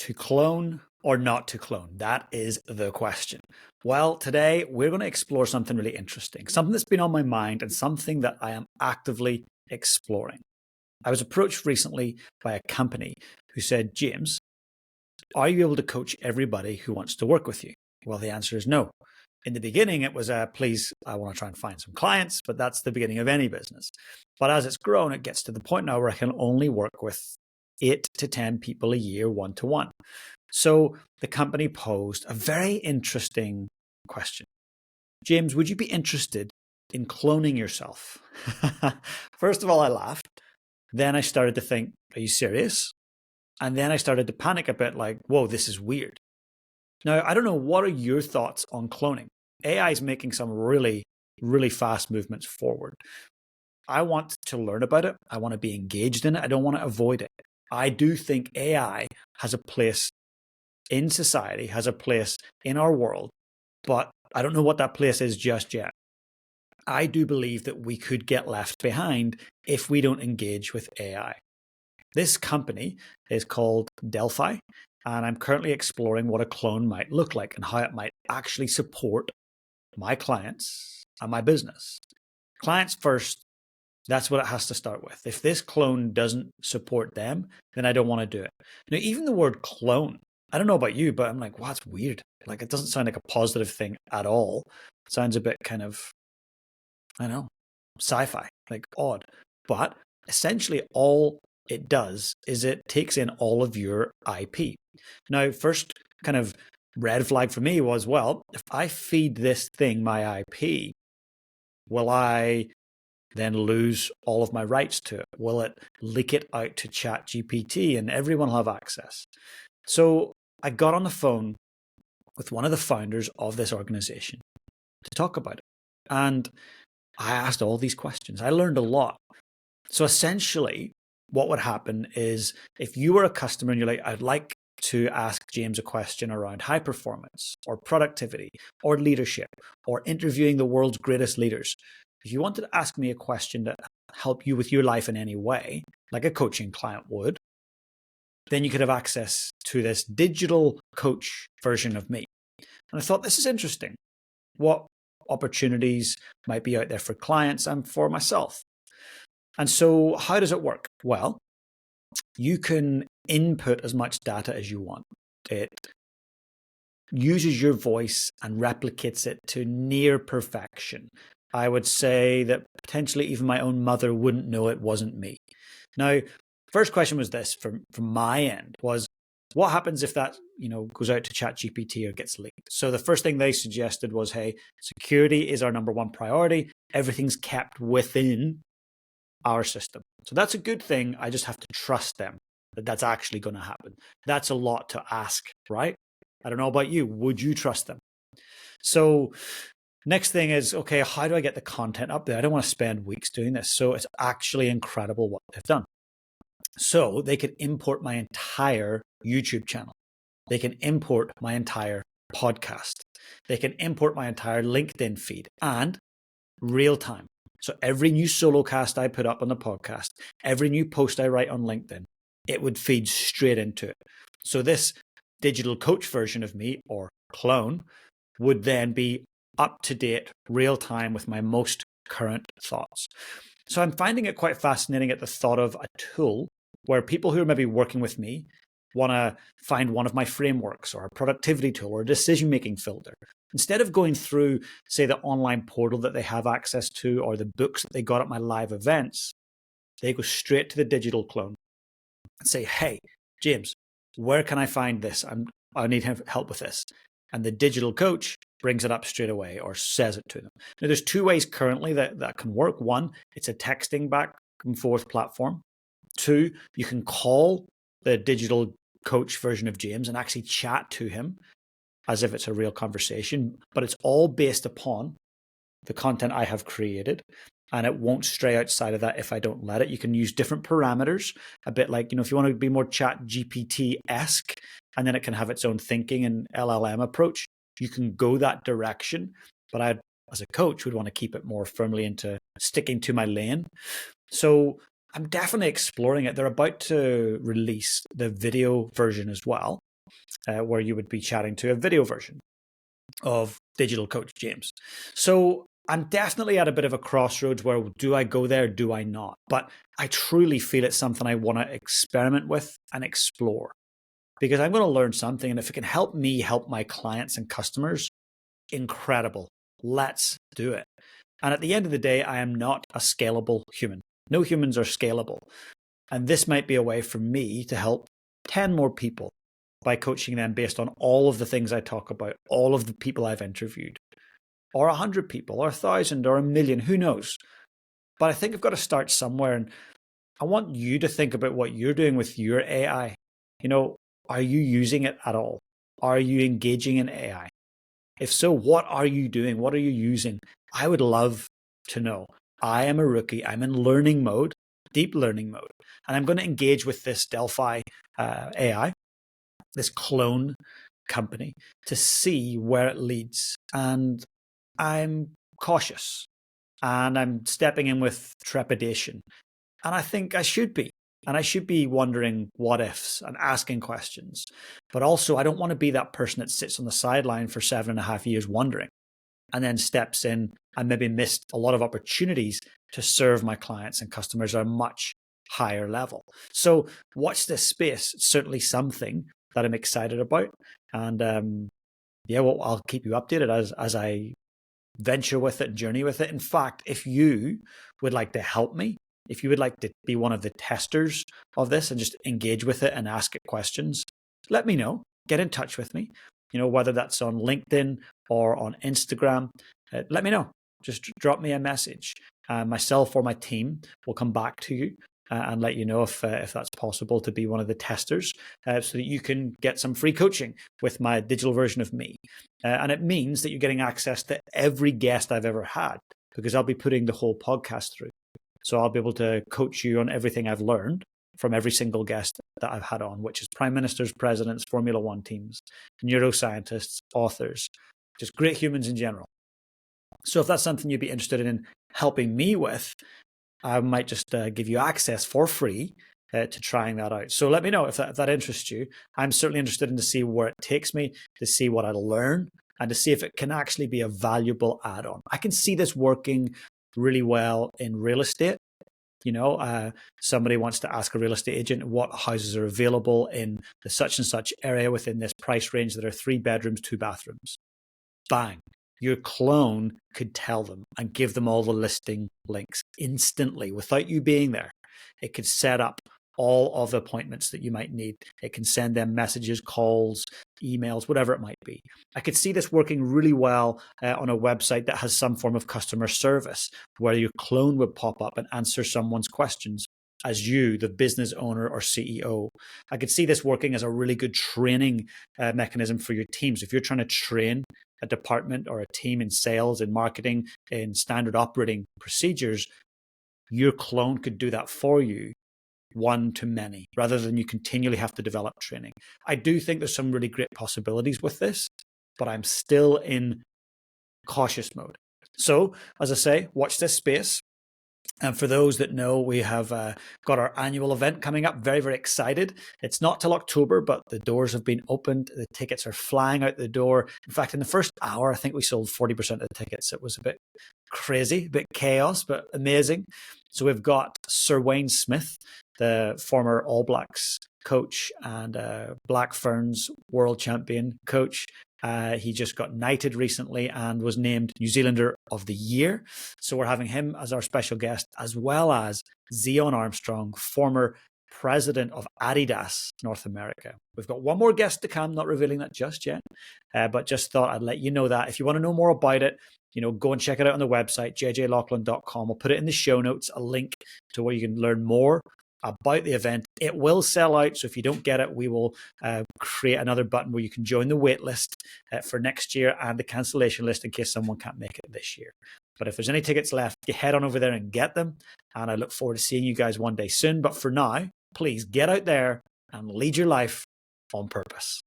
To clone or not to clone? That is the question. Well, today we're going to explore something really interesting, something that's been on my mind and something that I am actively exploring. I was approached recently by a company who said, James, are you able to coach everybody who wants to work with you? Well, the answer is no. In the beginning, it was, please, I want to try and find some clients, but that's the beginning of any business. But as it's grown, it gets to the point now where I can only work with 8 to 10 people a year, one-to-one. So the company posed a very interesting question. James, would you be interested in cloning yourself? First of all, I laughed. Then I started to think, are you serious? And then I started to panic a bit like, whoa, this is weird. Now, I don't know, what are your thoughts on cloning? AI is making some really, really fast movements forward. I want to learn about it. I want to be engaged in it. I don't want to avoid it. I do think AI has a place in society, has a place in our world, but I don't know what that place is just yet. I do believe that we could get left behind if we don't engage with AI. This company is called Delphi, and I'm currently exploring what a clone might look like and how it might actually support my clients and my business. Clients first, that's what it has to start with. If this clone doesn't support them, then I don't want to do it. Now, even the word clone, I don't know about you, but I'm like, wow, it's weird. Like, it doesn't sound like a positive thing at all. It sounds a bit kind of, I don't know, sci-fi, like odd. But essentially all it does is it takes in all of your IP. Now, first kind of red flag for me was, well, if I feed this thing my IP, will I then lose all of my rights to it? Will it leak it out to ChatGPT and everyone will have access? So I got on the phone with one of the founders of this organization to talk about it. And I asked all these questions. I learned a lot. So essentially, what would happen is if you were a customer and you're like, I'd like to ask James a question around high performance or productivity or leadership or interviewing the world's greatest leaders. If you wanted to ask me a question to help you with your life in any way, like a coaching client would, then you could have access to this digital coach version of me. And I thought, this is interesting. What opportunities might be out there for clients and for myself? And so how does it work? Well, you can input as much data as you want. It uses your voice and replicates it to near perfection. I would say that potentially even my own mother wouldn't know it wasn't me. Now, first question was this from my end was, what happens if that goes out to ChatGPT or gets leaked? So the first thing they suggested was, hey, security is our number one priority. Everything's kept within our system. So that's a good thing. I just have to trust them that that's actually going to happen. That's a lot to ask, right? I don't know about you. Would you trust them? So next thing is, okay, how do I get the content up there? I don't want to spend weeks doing this. So it's actually incredible what they've done. So they could import my entire YouTube channel. They can import my entire podcast. They can import my entire LinkedIn feed and real time. So every new solocast I put up on the podcast, every new post I write on LinkedIn, it would feed straight into it. So this digital coach version of me, or clone, would then be up to date, real time with my most current thoughts. So I'm finding it quite fascinating at the thought of a tool where people who are maybe working with me want to find one of my frameworks or a productivity tool or a decision-making filter. Instead of going through, say, the online portal that they have access to or the books that they got at my live events, they go straight to the digital clone and say, hey, James, where can I find this? I need help with this. And the digital coach brings it up straight away or says it to them. Now, there's two ways currently that can work. One, it's a texting back and forth platform. Two, you can call the digital coach version of James and actually chat to him as if it's a real conversation, but it's all based upon the content I have created, and it won't stray outside of that if I don't let it. You can use different parameters, a bit like, if you want to be more chat GPT-esque, and then it can have its own thinking and LLM approach, you can go that direction. But I, as a coach, would want to keep it more firmly into sticking to my lane. So I'm definitely exploring it. They're about to release the video version as well. where you would be chatting to a video version of digital coach James. So I'm definitely at a bit of a crossroads where do I go there, do I not? But I truly feel it's something I want to experiment with and explore, because I'm going to learn something. And if it can help me help my clients and customers, incredible. Let's do it. And at the end of the day, I am not a scalable human. No humans are scalable. And this might be a way for me to help 10 more people by coaching them based on all of the things I talk about, all of the people I've interviewed, or 100 people, or 1,000, or 1,000,000, who knows? But I think I've got to start somewhere. And I want you to think about what you're doing with your AI. Are you using it at all? Are you engaging in AI? If so, what are you doing? What are you using? I would love to know. I am a rookie. I'm in learning mode, deep learning mode. And I'm going to engage with this Delphi AI, this clone company, to see where it leads. And I'm cautious and I'm stepping in with trepidation. And I think I should be. And I should be wondering what ifs and asking questions. But also, I don't want to be that person that sits on the sideline for 7.5 years wondering and then steps in and maybe missed a lot of opportunities to serve my clients and customers at a much higher level. So watch this space. It's certainly something that I'm excited about. And I'll keep you updated as I venture with it and journey with it. In fact, if you would like to help me, if you would like to be one of the testers of this and just engage with it and ask it questions, let me know. Get in touch with me, whether that's on LinkedIn or on Instagram. Let me know. Just drop me a message. Myself or my team will come back to you and let you know if that's possible to be one of the testers so that you can get some free coaching with my digital version of me. And it means that you're getting access to every guest I've ever had, because I'll be putting the whole podcast through. So I'll be able to coach you on everything I've learned from every single guest that I've had on, which is prime ministers, presidents, Formula One teams, neuroscientists, authors, just great humans in general. So if that's something you'd be interested in helping me with, I might just give you access for free to trying that out. So let me know if that interests you. I'm certainly interested in to see where it takes me, to see what I'll learn, and to see if it can actually be a valuable add-on. I can see this working really well in real estate. Somebody wants to ask a real estate agent what houses are available in the such and such area within this price range that are 3 bedrooms, 2 bathrooms. Bang. Your clone could tell them and give them all the listing links instantly without you being there. It could set up all of the appointments that you might need. It can send them messages, calls, emails, whatever it might be. I could see this working really well on a website that has some form of customer service where your clone would pop up and answer someone's questions as you, the business owner or CEO. I could see this working as a really good training mechanism for your teams. If you're trying to train a department or a team in sales, in marketing, in standard operating procedures, your clone could do that for you one to many, rather than you continually have to develop training. I do think there's some really great possibilities with this, but I'm still in cautious mode. So, as I say, watch this space. And for those that know, we have got our annual event coming up. Very, very excited. It's not till October, but the doors have been opened. The tickets are flying out the door. In fact, in the first hour, I think we sold 40% of the tickets. It was a bit crazy, a bit chaos, but amazing. So we've got Sir Wayne Smith, the former All Blacks coach and Black Ferns world champion coach. He just got knighted recently and was named New Zealander of the Year. So we're having him as our special guest, as well as Zion Armstrong, former president of Adidas North America. We've got one more guest to come, not revealing that just yet, but just thought I'd let you know that. If you want to know more about it, go and check it out on the website, jjlaughlin.com. I'll put it in the show notes, a link to where you can learn more about the event. It will sell out, so if you don't get it, we will create another button where you can join the wait list for next year and the cancellation list in case someone can't make it this year. But if there's any tickets left, you head on over there and get them, and I look forward to seeing you guys one day soon. But for now, please get out there and lead your life on purpose.